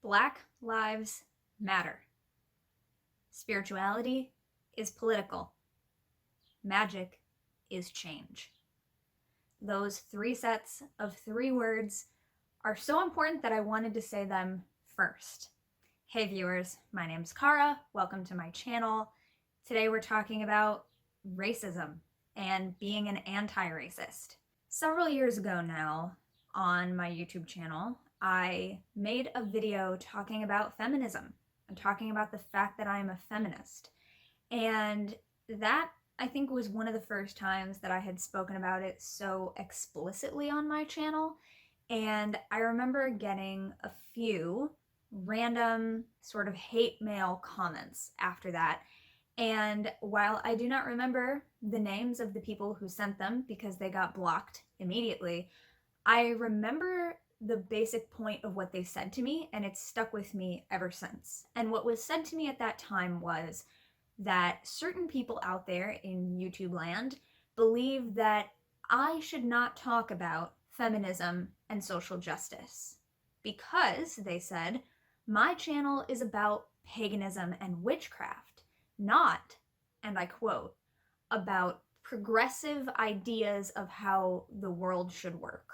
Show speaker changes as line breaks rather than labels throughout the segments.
Black lives matter. Spirituality is political. Magic is change. Those three sets of three words are so important that I wanted to say them first. Hey viewers, my name's Cara. Welcome to my channel. Today we're talking about racism and being an anti-racist. Several years ago now, on my YouTube channel, I made a video talking about feminism and talking about the fact that I'm a feminist. And that, I think, was one of the first times that I had spoken about it so explicitly on my channel. And I remember getting a few random sort of hate mail comments after that. And while I do not remember the names of the people who sent them because they got blocked immediately, I remember the basic point of what they said to me, and it's stuck with me ever since. And what was said to me at that time was that certain people out there in YouTube land believe that I should not talk about feminism and social justice because, they said, my channel is about paganism and witchcraft, not, and I quote, about progressive ideas of how the world should work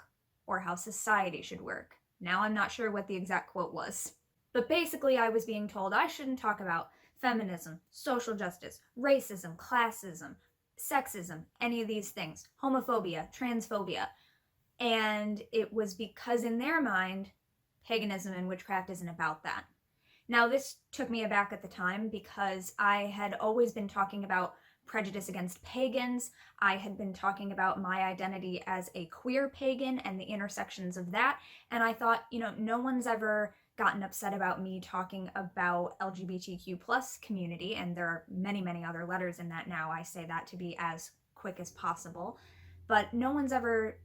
or how society should work. Now I'm not sure what the exact quote was. But basically I was being told I shouldn't talk about feminism, social justice, racism, classism, sexism, any of these things, homophobia, transphobia. And it was because in their mind, paganism and witchcraft isn't about that. Now this took me aback at the time because I had always been talking about prejudice against pagans. I had been talking about my identity as a queer pagan and the intersections of that. And I thought, no one's ever gotten upset about me talking about LGBTQ plus community. And there are many, many other letters in that now. I say that to be as quick as possible. But no one's ever,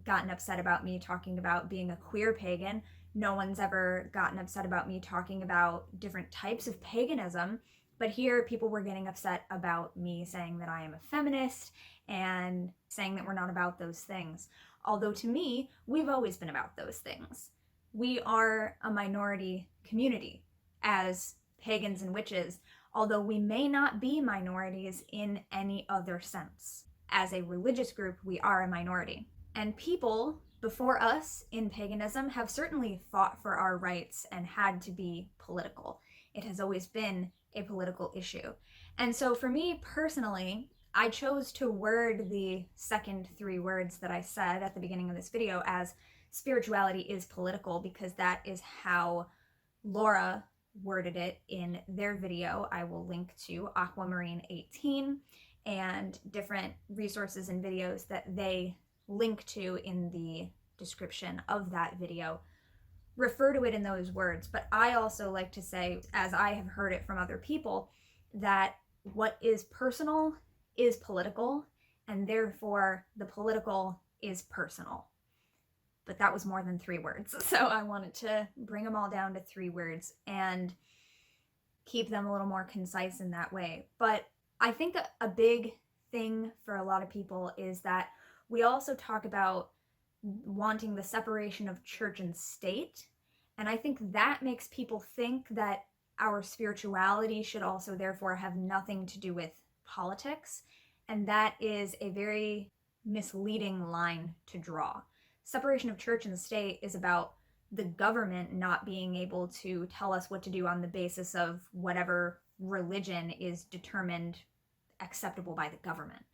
gotten upset about me talking about being a queer pagan. No one's ever gotten upset about me talking about different types of paganism. But here people were getting upset about me saying that I am a feminist and saying that we're not about those things. Although to me, we've always been about those things. We are a minority community as pagans and witches, although we may not be minorities in any other sense. As a religious group, we are a minority. And people before us in paganism have certainly fought for our rights and had to be political. It has always been a political issue. And so for me personally, I chose to word the second three words that I said at the beginning of this video as spirituality is political because that is how Laura worded it in their video. I will link to Aquamarine 18 and different resources and videos that they link to in the description of that video refer to it in those words. But I also like to say, as I have heard it from other people, that what is personal is political, and therefore the political is personal. But that was more than three words, so I wanted to bring them all down to three words and keep them a little more concise in that way. But I think a big thing for a lot of people is that we also talk about wanting the separation of church and state. And I think that makes people think that our spirituality should also therefore have nothing to do with politics. And that is a very misleading line to draw. Separation of church and state is about the government not being able to tell us what to do on the basis of whatever religion is determined acceptable by the government.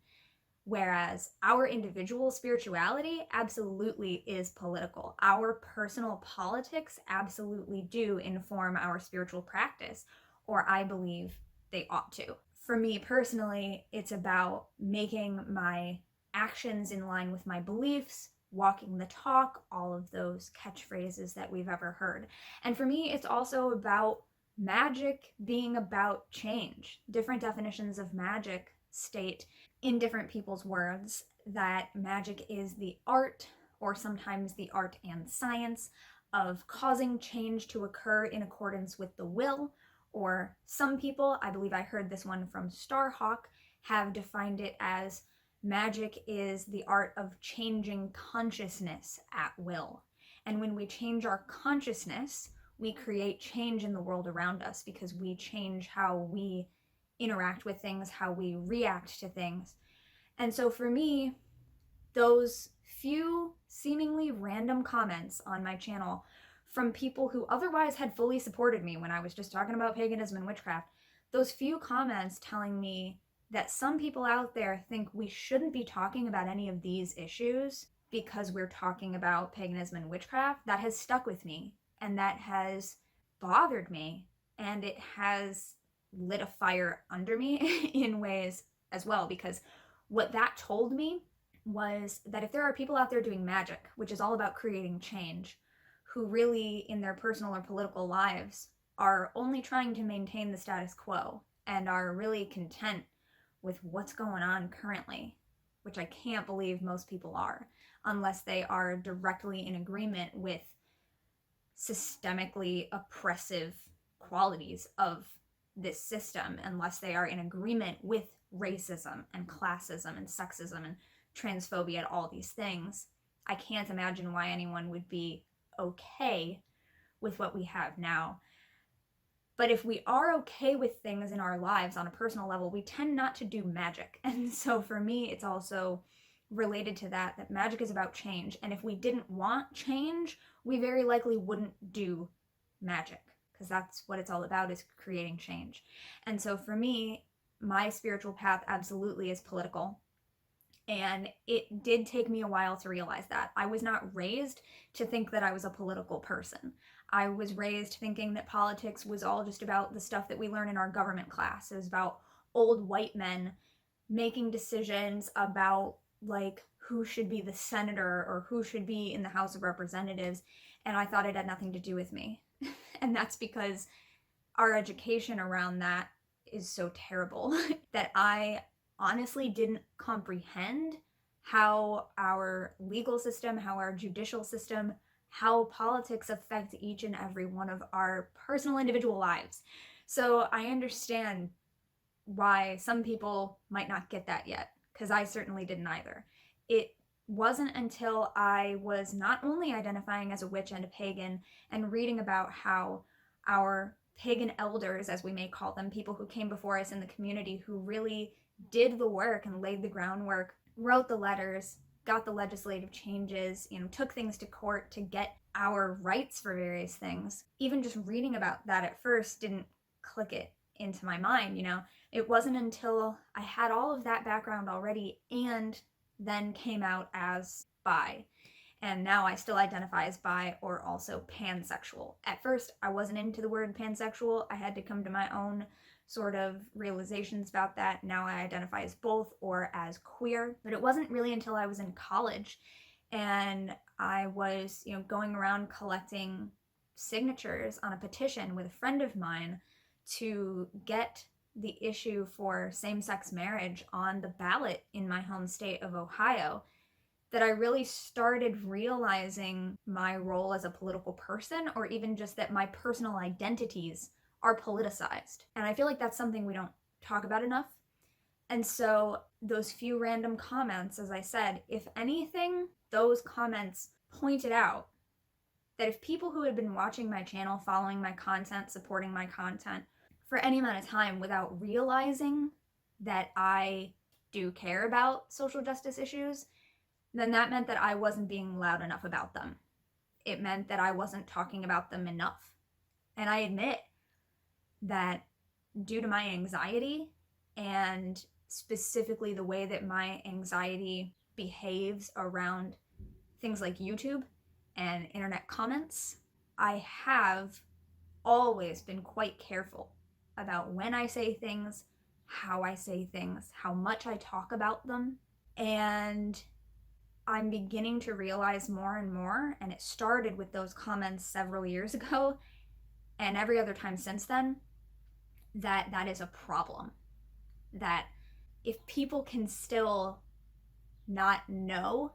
Whereas our individual spirituality absolutely is political. Our personal politics absolutely do inform our spiritual practice, or I believe they ought to. For me personally, it's about making my actions in line with my beliefs, walking the talk, all of those catchphrases that we've ever heard. And for me, it's also about magic being about change. Different definitions of magic state in different people's words that magic is the art, or sometimes the art and science, of causing change to occur in accordance with the will. Or some people, I believe I heard this one from Starhawk, have defined it as magic is the art of changing consciousness at will. And when we change our consciousness, we create change in the world around us because we change how we interact with things, how we react to things. And so for me, those few seemingly random comments on my channel from people who otherwise had fully supported me when I was just talking about paganism and witchcraft, those few comments telling me that some people out there think we shouldn't be talking about any of these issues because we're talking about paganism and witchcraft, that has stuck with me, and that has bothered me, and it has lit a fire under me in ways as well, because what that told me was that if there are people out there doing magic, which is all about creating change, who really in their personal or political lives are only trying to maintain the status quo and are really content with what's going on currently, which I can't believe most people are, unless they are directly in agreement with systemically oppressive qualities of this system, unless they are in agreement with racism and classism and sexism and transphobia and all these things. I can't imagine why anyone would be okay with what we have now. But if we are okay with things in our lives on a personal level, we tend not to do magic. And so for me, it's also related to that magic is about change. And if we didn't want change, we very likely wouldn't do magic, because that's what it's all about, is creating change. And so for me, my spiritual path absolutely is political. And it did take me a while to realize that. I was not raised to think that I was a political person. I was raised thinking that politics was all just about the stuff that we learn in our government class. It was about old white men making decisions about like who should be the senator or who should be in the House of Representatives. And I thought it had nothing to do with me. And that's because our education around that is so terrible that I honestly didn't comprehend how our legal system, how our judicial system, how politics affect each and every one of our personal individual lives. So I understand why some people might not get that yet, because I certainly didn't either. It wasn't until I was not only identifying as a witch and a pagan and reading about how our pagan elders, as we may call them, people who came before us in the community who really did the work and laid the groundwork, wrote the letters, got the legislative changes, took things to court to get our rights for various things. Even just reading about that at first didn't click it into my mind, It wasn't until I had all of that background already and then came out as bi. And now I still identify as bi or also pansexual. At first, I wasn't into the word pansexual. I had to come to my own sort of realizations about that. Now I identify as both or as queer. But it wasn't really until I was in college and I was, going around collecting signatures on a petition with a friend of mine to get the issue for same-sex marriage on the ballot in my home state of Ohio, that I really started realizing my role as a political person, or even just that my personal identities are politicized. And I feel like that's something we don't talk about enough. And so those few random comments, as I said, if anything, those comments pointed out that if people who had been watching my channel, following my content, supporting my content for any amount of time without realizing that I do care about social justice issues, then that meant that I wasn't being loud enough about them. It meant that I wasn't talking about them enough. And I admit that due to my anxiety, and specifically the way that my anxiety behaves around things like YouTube and internet comments, I have always been quite careful about when I say things, how I say things, how much I talk about them. And I'm beginning to realize more and more, and it started with those comments several years ago and every other time since then, that that is a problem. That if people can still not know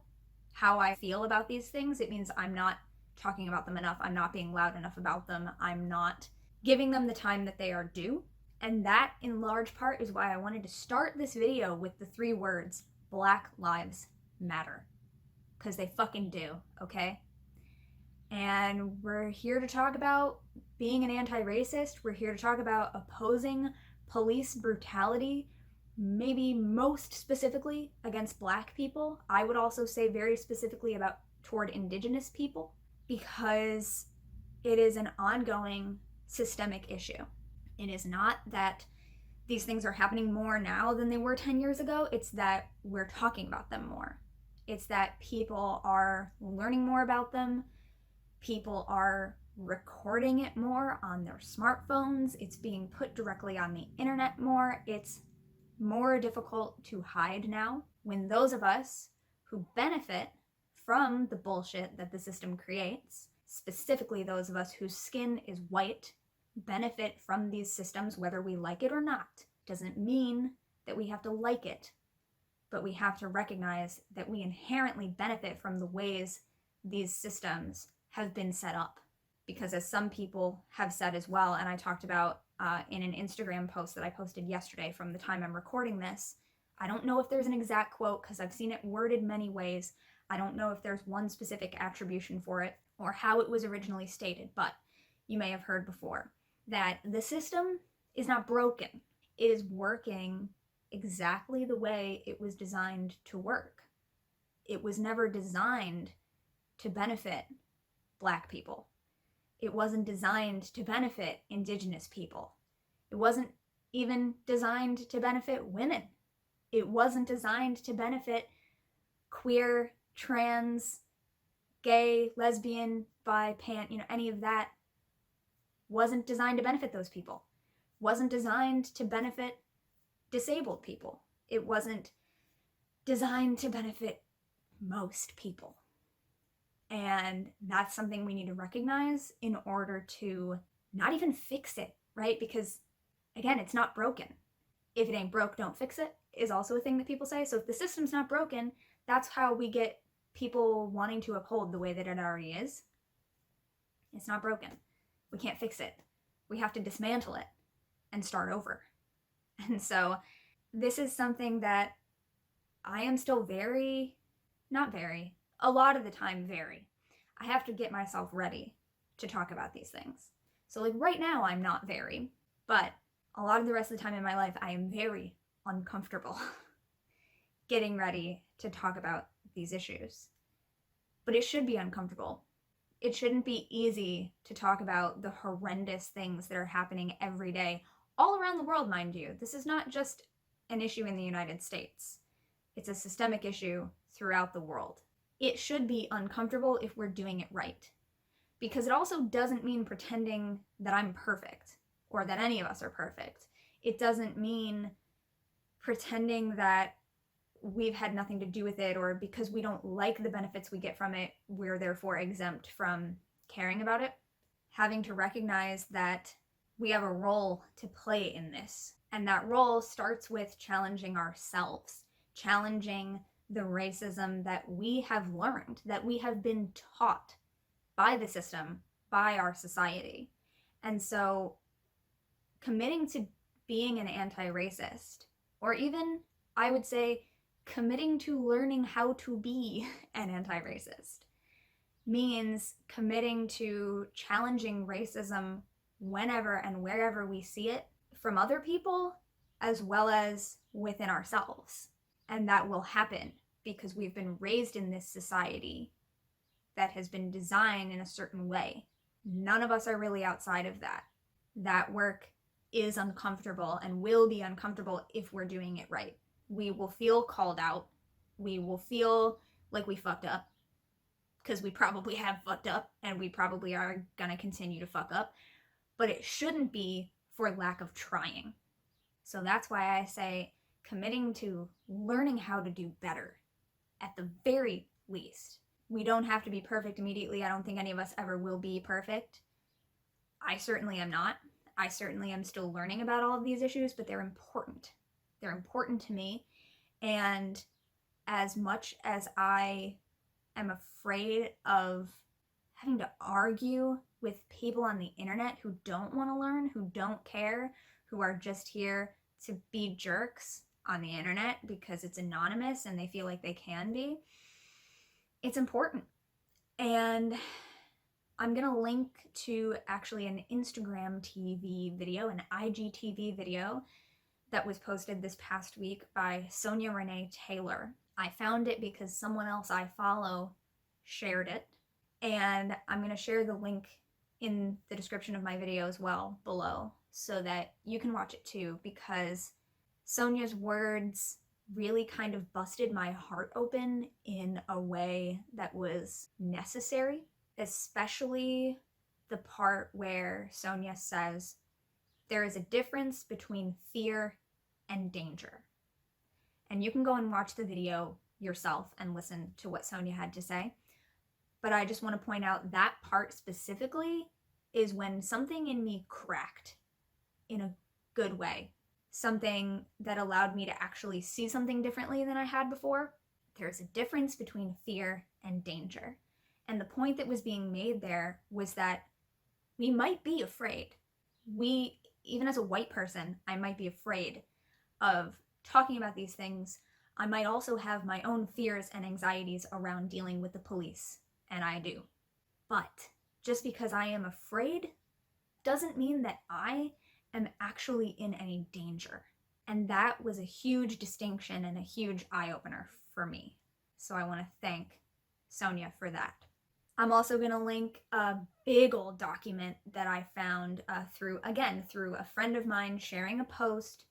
how I feel about these things, it means I'm not talking about them enough. I'm not being loud enough about them. I'm not giving them the time that they are due. And that, in large part, is why I wanted to start this video with the 3 words, Black Lives Matter. Because they fucking do, okay? And we're here to talk about being an anti-racist. We're here to talk about opposing police brutality, maybe most specifically against Black people. I would also say very specifically about toward Indigenous people, because it is an ongoing systemic issue. It is not that these things are happening more now than they were 10 years ago. It's that we're talking about them more. It's that people are learning more about them. People are recording it more on their smartphones. It's being put directly on the internet more. It's more difficult to hide now, when those of us who benefit from the bullshit that the system creates, specifically those of us whose skin is white, benefit from these systems whether we like it or not. Doesn't mean that we have to like it, but we have to recognize that we inherently benefit from the ways these systems have been set up. Because as some people have said as well, and I talked about in an Instagram post that I posted yesterday from the time I'm recording this, I don't know if there's an exact quote because I've seen it worded many ways. I don't know if there's one specific attribution for it or how it was originally stated, but you may have heard before that the system is not broken. It is working exactly the way it was designed to work. It was never designed to benefit Black people. It wasn't designed to benefit Indigenous people. It wasn't even designed to benefit women. It wasn't designed to benefit queer, trans, gay, lesbian, bi, pan, any of that. Wasn't designed to benefit those people. Wasn't designed to benefit disabled people. It wasn't designed to benefit most people. And that's something we need to recognize in order to not even fix it, right? Because again, it's not broken. If it ain't broke, don't fix it is also a thing that people say. So if the system's not broken, that's how we get people wanting to uphold the way that it already is. It's not broken. We can't fix it. We have to dismantle it and start over. And so this is something that I am still a lot of the time I have to get myself ready to talk about these things. So like right now I'm not but a lot of the rest of the time in my life I am very uncomfortable getting ready to talk about these issues. But it should be uncomfortable. It shouldn't be easy to talk about the horrendous things that are happening every day, all around the world, mind you. This is not just an issue in the United States. It's a systemic issue throughout the world. It should be uncomfortable if we're doing it right. Because it also doesn't mean pretending that I'm perfect or that any of us are perfect. It doesn't mean pretending that we've had nothing to do with it, or because we don't like the benefits we get from it, we're therefore exempt from caring about it. Having to recognize that we have a role to play in this. And that role starts with challenging ourselves, challenging the racism that we have learned, that we have been taught by the system, by our society. And so committing to being an anti-racist, or even, I would say, committing to learning how to be an anti-racist, means committing to challenging racism whenever and wherever we see it from other people as well as within ourselves. And that will happen because we've been raised in this society that has been designed in a certain way. None of us are really outside of that. That work is uncomfortable and will be uncomfortable if we're doing it right. We will feel called out. We will feel like we fucked up, because we probably have fucked up and we probably are going to continue to fuck up. But it shouldn't be for lack of trying. So that's why I say committing to learning how to do better at the very least. We don't have to be perfect immediately. I don't think any of us ever will be perfect. I certainly am not. I certainly am still learning about all of these issues, but they're important. They're important to me. And as much as I am afraid of having to argue with people on the internet who don't want to learn, who don't care, who are just here to be jerks on the internet because it's anonymous and they feel like they can be, it's important. And I'm gonna link to actually an Instagram TV video, an IGTV video that was posted this past week by Sonia Renee Taylor. I found it because someone else I follow shared it, and I'm gonna share the link in the description of my video as well below so that you can watch it too, because Sonia's words really kind of busted my heart open in a way that was necessary, especially the part where Sonia says there is a difference between fear and danger. And you can go and watch the video yourself and listen to what Sonia had to say. But I just want to point out that part specifically is when something in me cracked in a good way. Something that allowed me to actually see something differently than I had before. There's a difference between fear and danger. And the point that was being made there was that we might be afraid. Even as a white person, I might be afraid of talking about these things. I might also have my own fears and anxieties around dealing with the police, and I do. But just because I am afraid doesn't mean that I am actually in any danger. And that was a huge distinction and a huge eye-opener for me. So I want to thank Sonia for that. I'm also going to link a big old document that I found through a friend of mine sharing a post,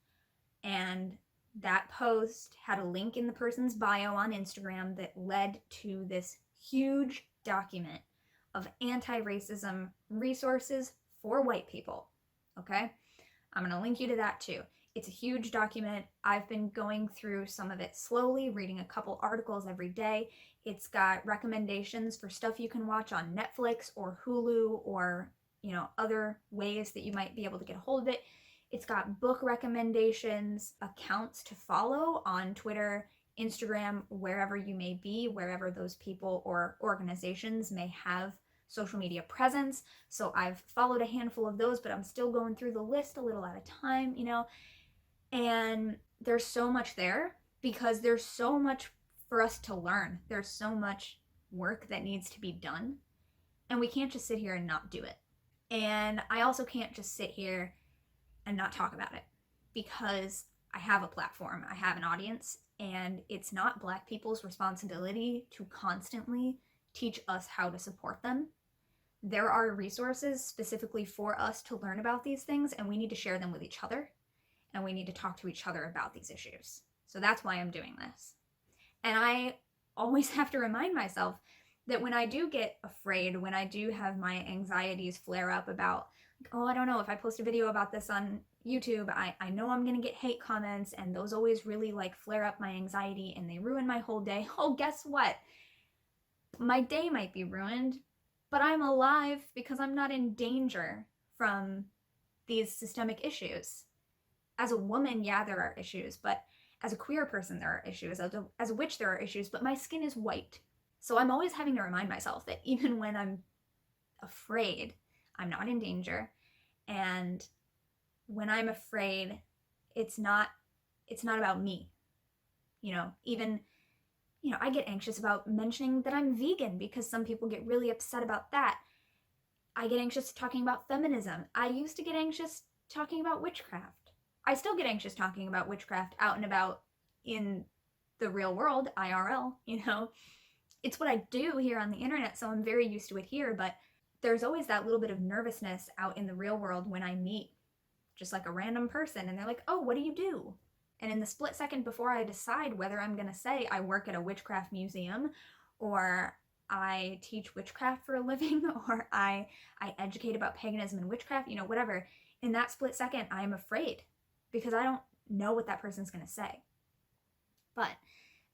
and that post had a link in the person's bio on Instagram that led to this huge document of anti-racism resources for white people. Okay? I'm going to link you to that too. It's a huge document. I've been going through some of it slowly, reading a couple articles every day. It's got recommendations for stuff you can watch on Netflix or Hulu or, other ways that you might be able to get a hold of it. It's got book recommendations, accounts to follow on Twitter, Instagram, wherever you may be, wherever those people or organizations may have social media presence. So I've followed a handful of those, but I'm still going through the list a little at a time, and there's so much there because there's so much for us to learn. There's so much work that needs to be done, and we can't just sit here and not do it. And I also can't just sit here and not talk about it because I have a platform, I have an audience, and it's not Black people's responsibility to constantly teach us how to support them. There are resources specifically for us to learn about these things, and we need to share them with each other, and we need to talk to each other about these issues. So that's why I'm doing this. And I always have to remind myself that when I do get afraid, when I do have my anxieties flare up about, I don't know, if I post a video about this on YouTube, I know I'm gonna get hate comments, and those always really flare up my anxiety and they ruin my whole day. Oh, guess what? My day might be ruined, but I'm alive because I'm not in danger from these systemic issues. As a woman, yeah, there are issues, but as a queer person, there are issues. As a witch, there are issues, but my skin is white. So I'm always having to remind myself that even when I'm afraid, I'm not in danger. And when I'm afraid, it's not about me. I get anxious about mentioning that I'm vegan because some people get really upset about that. I get anxious talking about feminism. I used to get anxious talking about witchcraft. I still get anxious talking about witchcraft out and about in the real world, IRL, It's what I do here on the internet, so I'm very used to it here, but there's always that little bit of nervousness out in the real world when I meet just a random person and they're like, oh, what do you do? And in the split second before I decide whether I'm going to say I work at a witchcraft museum, or I teach witchcraft for a living, or I educate about paganism and witchcraft, whatever, in that split second, I'm afraid because I don't know what that person's going to say. But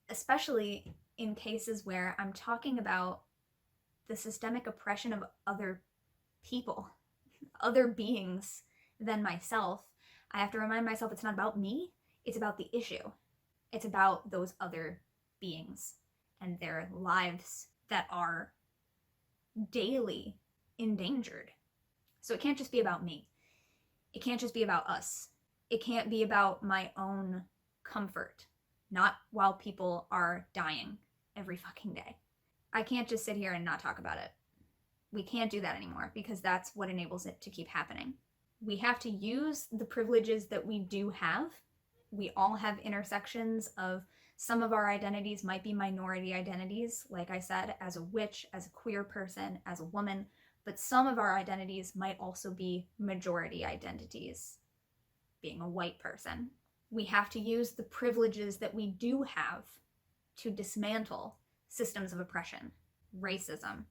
especially in cases where I'm talking about the systemic oppression of other people, other beings than myself, I have to remind myself it's not about me, it's about the issue. It's about those other beings and their lives that are daily endangered. So it can't just be about me. It can't just be about us. It can't be about my own comfort, not while people are dying every fucking day. I can't just sit here and not talk about it. We can't do that anymore because that's what enables it to keep happening. We have to use the privileges that we do have. We all have intersections of some of our identities might be minority identities, like I said, as a witch, as a queer person, as a woman, but some of our identities might also be majority identities, being a white person. We have to use the privileges that we do have to dismantle systems of oppression, racism,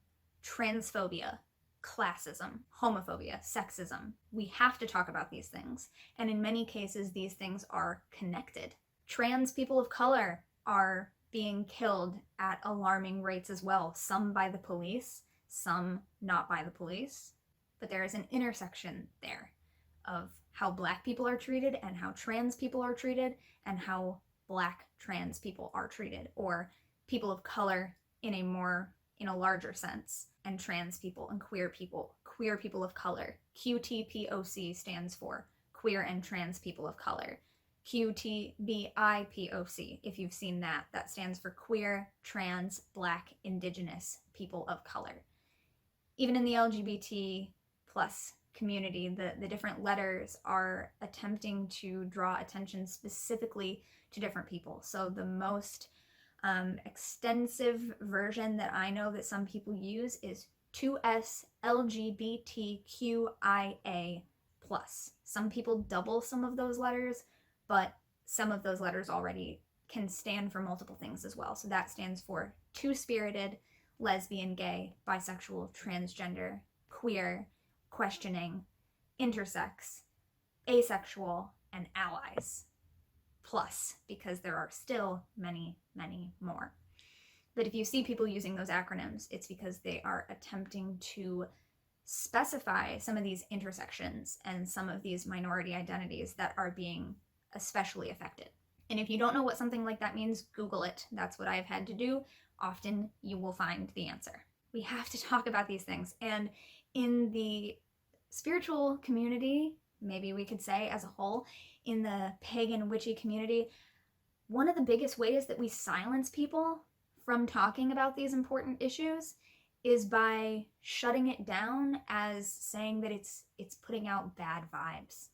transphobia, classism, homophobia, sexism. We have to talk about these things. And in many cases, these things are connected. Trans people of color are being killed at alarming rates as well. Some by the police, some not by the police. But there is an intersection there of how Black people are treated and how trans people are treated and how Black trans people are treated, or people of color in a larger sense, and trans people and queer people of color. QTPOC stands for queer and trans people of color. QTBIPOC, if you've seen that, that stands for queer, trans, Black, indigenous people of color. Even in the LGBT plus community, the different letters are attempting to draw attention specifically to different people. So the most extensive version that I know that some people use is 2S LGBTQIA+. Some people double some of those letters, but some of those letters already can stand for multiple things as well. So that stands for two-spirited, lesbian, gay, bisexual, transgender, queer, questioning, intersex, asexual, and allies. Plus, because there are still many, many more. But if you see people using those acronyms, it's because they are attempting to specify some of these intersections and some of these minority identities that are being especially affected. And if you don't know what something like that means, Google it. That's what I've had to do. Often you will find the answer. We have to talk about these things. And in the spiritual community, maybe we could say as a whole, in the pagan witchy community, one of the biggest ways that we silence people from talking about these important issues is by shutting it down as saying that it's putting out bad vibes.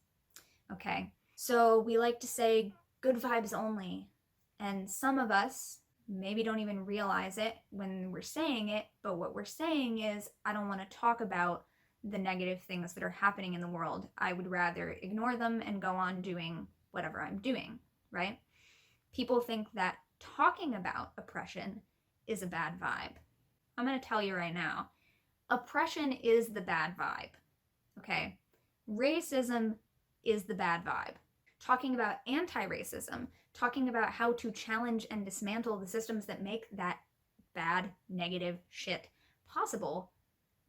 Okay, so we like to say good vibes only, and some of us maybe don't even realize it when we're saying it, but what we're saying is, I don't want to talk about the negative things that are happening in the world. I would rather ignore them and go on doing whatever I'm doing, right? People think that talking about oppression is a bad vibe. I'm going to tell you right now, oppression is the bad vibe, okay? Racism is the bad vibe. Talking about anti-racism, talking about how to challenge and dismantle the systems that make that bad, negative shit possible,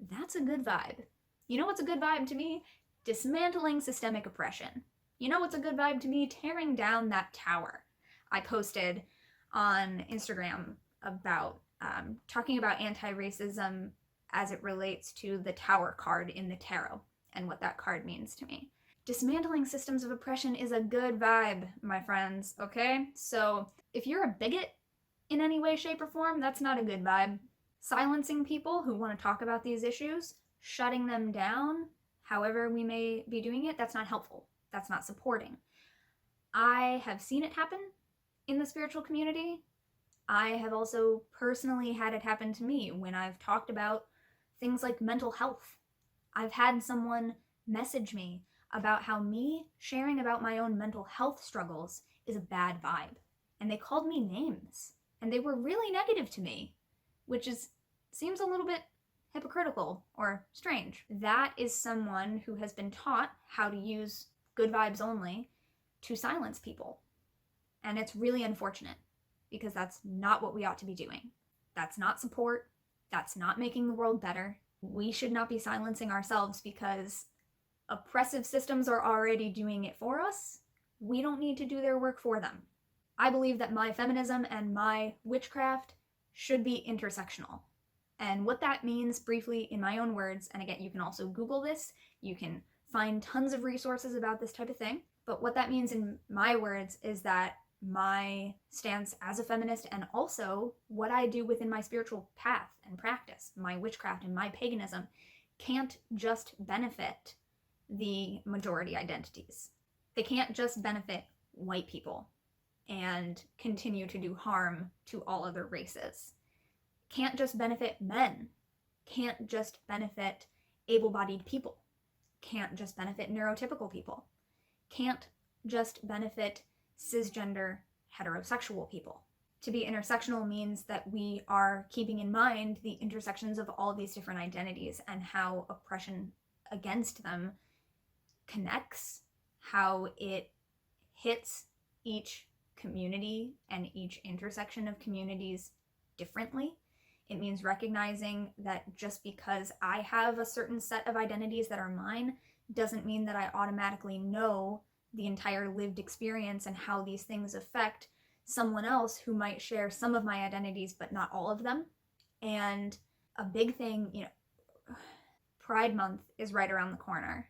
that's a good vibe. You know what's a good vibe to me? Dismantling systemic oppression. You know what's a good vibe to me? Tearing down that tower. I posted on Instagram about talking about anti-racism as it relates to the tower card in the tarot and what that card means to me. Dismantling systems of oppression is a good vibe, my friends, okay? So if you're a bigot in any way, shape, or form, that's not a good vibe. Silencing people who want to talk about these issues, shutting them down, however we may be doing it, that's not helpful. That's not supporting. I have seen it happen in the spiritual community. I have also personally had it happen to me when I've talked about things like mental health. I've had someone message me about how me sharing about my own mental health struggles is a bad vibe. And they called me names. And they were really negative to me, which seems a little bit hypocritical or strange. That is someone who has been taught how to use good vibes only to silence people. And it's really unfortunate because that's not what we ought to be doing. That's not support. That's not making the world better. We should not be silencing ourselves because oppressive systems are already doing it for us. We don't need to do their work for them. I believe that my feminism and my witchcraft should be intersectional. And what that means briefly in my own words, and again, you can also Google this, you can find tons of resources about this type of thing, but what that means in my words is that my stance as a feminist, and also what I do within my spiritual path and practice, my witchcraft and my paganism, can't just benefit the majority identities. They can't just benefit white people and continue to do harm to all other races. Can't just benefit men. Can't just benefit able-bodied people. Can't just benefit neurotypical people. Can't just benefit cisgender heterosexual people. To be intersectional means that we are keeping in mind the intersections of all these different identities and how oppression against them connects, how it hits each community and each intersection of communities differently. It means recognizing that just because I have a certain set of identities that are mine doesn't mean that I automatically know the entire lived experience and how these things affect someone else who might share some of my identities but not all of them. And a big thing, Pride Month is right around the corner.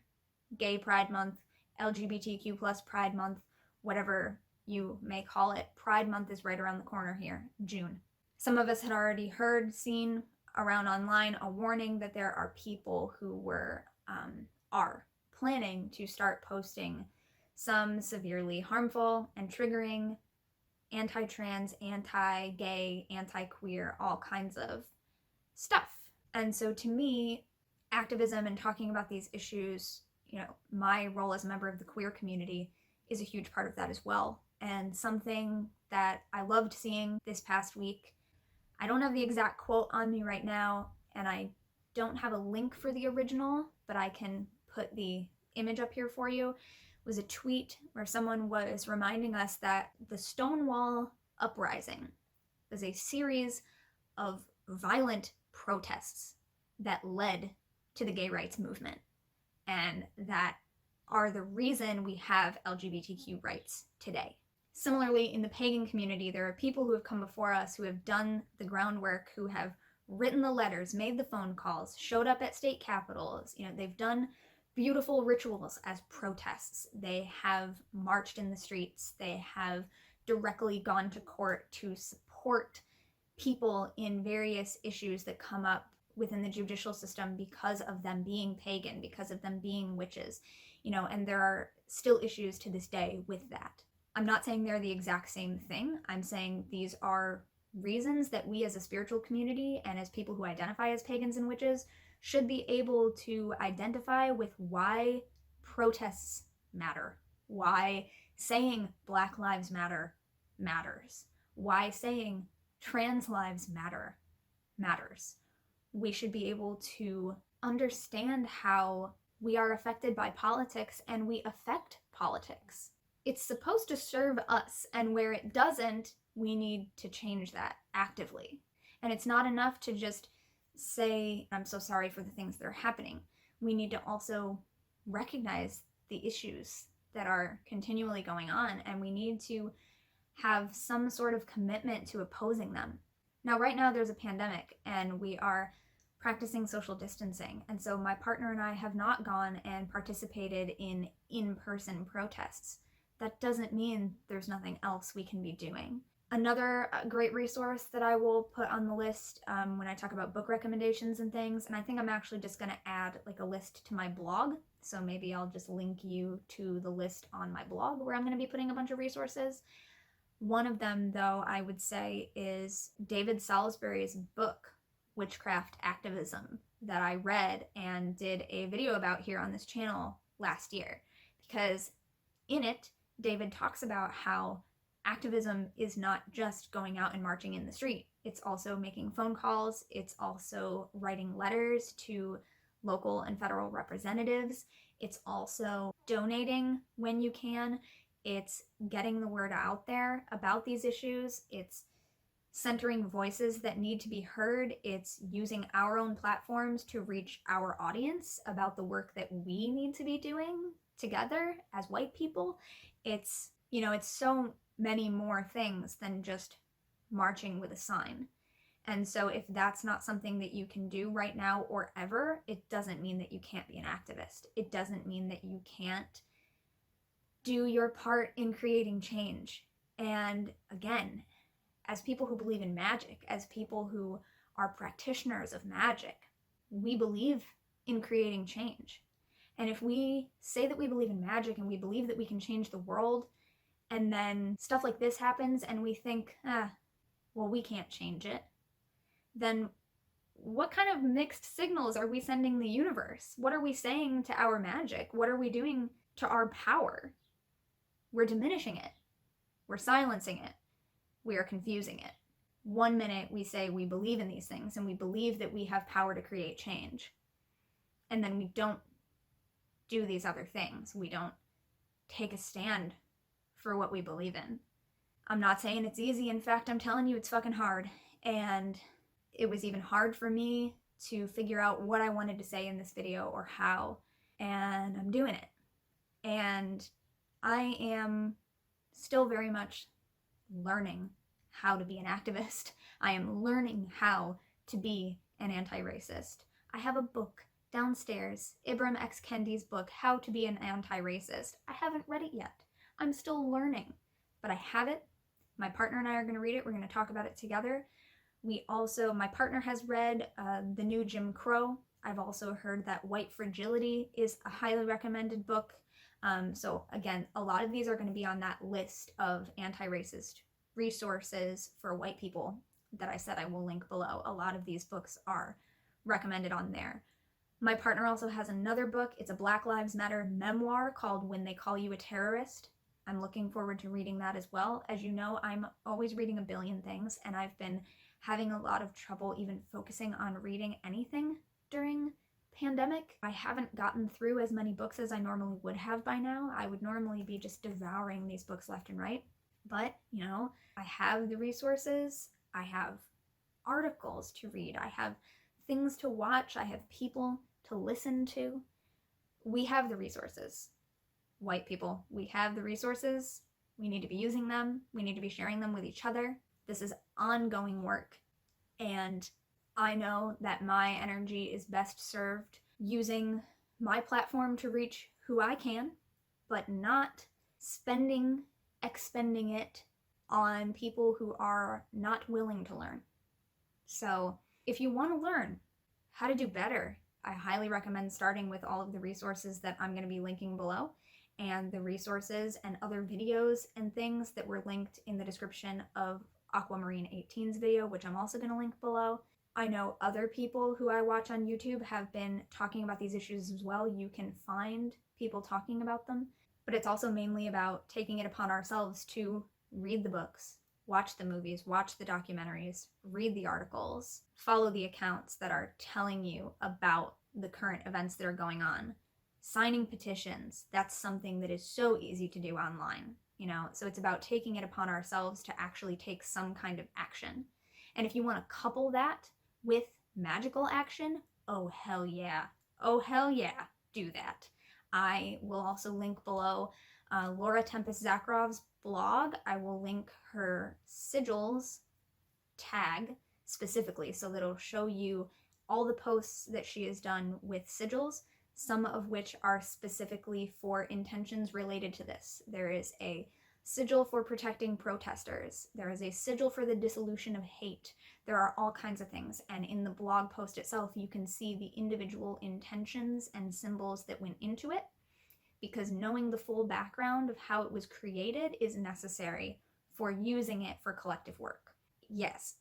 Gay Pride Month, LGBTQ plus Pride Month, whatever you may call it. Pride Month is right around the corner here, June. Some of us had already heard, seen around online a warning that there are people who are planning to start posting some severely harmful and triggering anti-trans, anti-gay, anti-queer, all kinds of stuff. And so to me, activism and talking about these issues, my role as a member of the queer community is a huge part of that as well. And something that I loved seeing this past week, I don't have the exact quote on me right now, and I don't have a link for the original, but I can put the image up here for you, was a tweet where someone was reminding us that the Stonewall Uprising was a series of violent protests that led to the gay rights movement, and that are the reason we have LGBTQ rights today. Similarly, in the pagan community, there are people who have come before us who have done the groundwork, who have written the letters, made the phone calls, showed up at state capitals. They've done beautiful rituals as protests. They have marched in the streets. They have directly gone to court to support people in various issues that come up within the judicial system because of them being pagan, because of them being witches, and there are still issues to this day with that. I'm not saying they're the exact same thing. I'm saying these are reasons that we as a spiritual community and as people who identify as pagans and witches should be able to identify with why protests matter, why saying Black Lives Matter matters, why saying trans lives matters. We should be able to understand how we are affected by politics and we affect politics. It's supposed to serve us, and where it doesn't, we need to change that actively. And it's not enough to just say, I'm so sorry for the things that are happening. We need to also recognize the issues that are continually going on, and we need to have some sort of commitment to opposing them. Now, right now there's a pandemic, and we are practicing social distancing, and so my partner and I have not gone and participated in in-person protests. That doesn't mean there's nothing else we can be doing. Another great resource that I will put on the list when I talk about book recommendations and things, and I think I'm actually just going to add a list to my blog, so maybe I'll just link you to the list on my blog where I'm going to be putting a bunch of resources. One of them, though, I would say is David Salisbury's book, Witchcraft, Activism, that I read and did a video about here on this channel last year, because in it, David talks about how activism is not just going out and marching in the street. It's also making phone calls. It's also writing letters to local and federal representatives. It's also donating when you can. It's getting the word out there about these issues. It's centering voices that need to be heard. It's using our own platforms to reach our audience about the work that we need to be doing together as white people. It's so many more things than just marching with a sign. And so if that's not something that you can do right now or ever, it doesn't mean that you can't be an activist. It doesn't mean that you can't do your part in creating change. And again, as people who believe in magic, as people who are practitioners of magic, we believe in creating change. And if we say that we believe in magic and we believe that we can change the world, and then stuff like this happens and we think, well, we can't change it, then what kind of mixed signals are we sending the universe? What are we saying to our magic? What are we doing to our power? We're diminishing it. We're silencing it. We are confusing it. One minute we say we believe in these things and we believe that we have power to create change. And then we don't do these other things. We don't take a stand for what we believe in. I'm not saying it's easy. In fact, I'm telling you it's fucking hard. And it was even hard for me to figure out what I wanted to say in this video or how. And I'm doing it. And I am still very much learning how to be an activist. I am learning how to be an anti-racist. I have a book downstairs, Ibram X. Kendi's book, How to Be an Anti-Racist. I haven't read it yet. I'm still learning, but I have it. My partner and I are going to read it. We're going to talk about it together. My partner has read the new Jim Crow. I've also heard that White Fragility is a highly recommended book. So again, a lot of these are going to be on that list of anti-racist resources for white people that I said I will link below. A lot of these books are recommended on there. My partner also has another book. It's a Black Lives Matter memoir called When They Call You a Terrorist. I'm looking forward to reading that as well. As you know, I'm always reading a billion things, and I've been having a lot of trouble even focusing on reading anything during pandemic. I haven't gotten through as many books as I normally would have by now. I would normally be just devouring these books left and right. But, you know, I have the resources, I have articles to read, I have things to watch, I have people to listen to. We have the resources. White people, we have the resources. We need to be using them. We need to be sharing them with each other. This is ongoing work. And I know that my energy is best served using my platform to reach who I can, but not expending it on people who are not willing to learn. So if you want to learn how to do better, I highly recommend starting with all of the resources that I'm going to be linking below, and the resources and other videos and things that were linked in the description of Aquamarine 18's video, which I'm also going to link below. I know other people who I watch on YouTube have been talking about these issues as well. You can find people talking about them, but it's also mainly about taking it upon ourselves to read the books, watch the movies, watch the documentaries, read the articles, follow the accounts that are telling you about the current events that are going on. Signing petitions, that's something that is so easy to do online, you know, so it's about taking it upon ourselves to actually take some kind of action. And if you want to couple that with magical action, oh hell yeah, do that. I will also link below Laura Tempest Zakharov's blog. I will link her sigils tag specifically so that it'll show you all the posts that she has done with sigils, some of which are specifically for intentions related to this. There is a sigil for protecting protesters. There is a sigil for the dissolution of hate. There are all kinds of things. And in the blog post itself, you can see the individual intentions and symbols that went into it, because knowing the full background of how it was created is necessary for using it for collective work. Yes.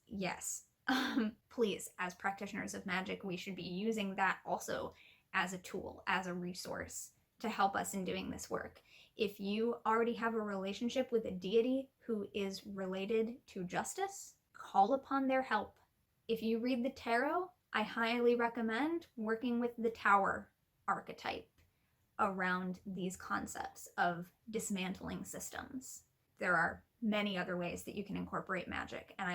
Please, as practitioners of magic, we should be using that also as a tool, as a resource to help us in doing this work. If you already have a relationship with a deity who is related to justice, call upon their help. If you read the tarot, I highly recommend working with the Tower archetype around these concepts of dismantling systems. There are many other ways that you can incorporate magic, and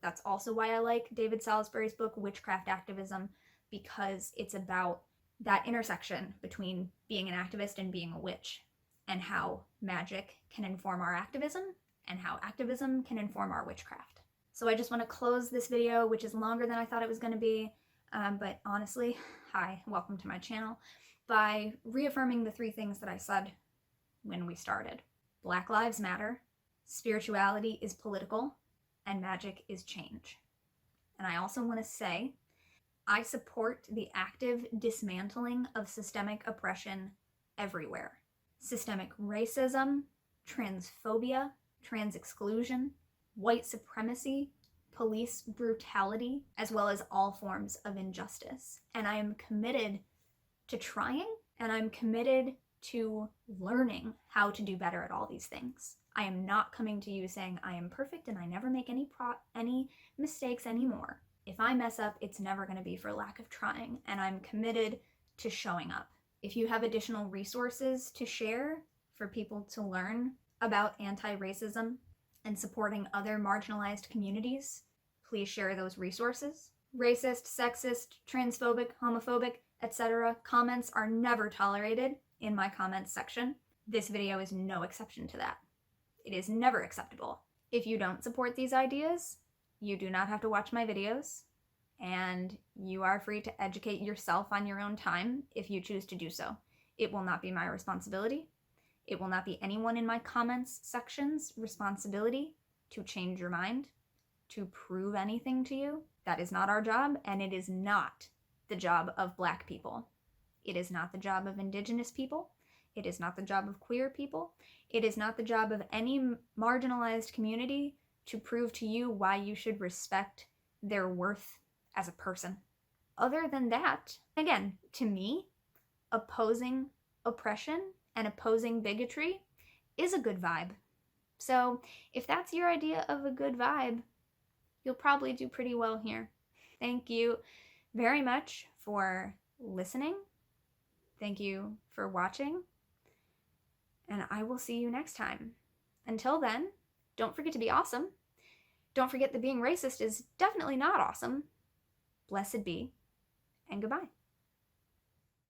that's also why I like David Salisbury's book, Witchcraft Activism, because it's about that intersection between being an activist and being a witch, and how magic can inform our activism, and how activism can inform our witchcraft. So I just want to close this video, which is longer than I thought it was going to be, but honestly, hi, welcome to my channel, by reaffirming the three things that I said when we started. Black Lives Matter, Spirituality is political, and magic is change. And I also want to say, I support the active dismantling of systemic oppression everywhere. Systemic racism, transphobia, trans exclusion, white supremacy, police brutality, as well as all forms of injustice. And I am committed to trying, and I'm committed to learning how to do better at all these things. I am not coming to you saying I am perfect and I never make any mistakes anymore. If I mess up, it's never going to be for lack of trying, and I'm committed to showing up. If you have additional resources to share for people to learn about anti-racism and supporting other marginalized communities, please share those resources. Racist, sexist, transphobic, homophobic, etc. comments are never tolerated in my comments section. This video is no exception to that. It is never acceptable. If you don't support these ideas, you do not have to watch my videos, and you are free to educate yourself on your own time if you choose to do so. It will not be my responsibility. It will not be anyone in my comments section's responsibility to change your mind, to prove anything to you. That is not our job, and it is not the job of Black people. It is not the job of Indigenous people. It is not the job of queer people. It is not the job of any marginalized community to prove to you why you should respect their worth as a person. Other than that, again, to me, opposing oppression and opposing bigotry is a good vibe. So if that's your idea of a good vibe, you'll probably do pretty well here. Thank you very much for listening. Thank you for watching. And I will see you next time. Until then, don't forget to be awesome. Don't forget that being racist is definitely not awesome. Blessed be, and goodbye.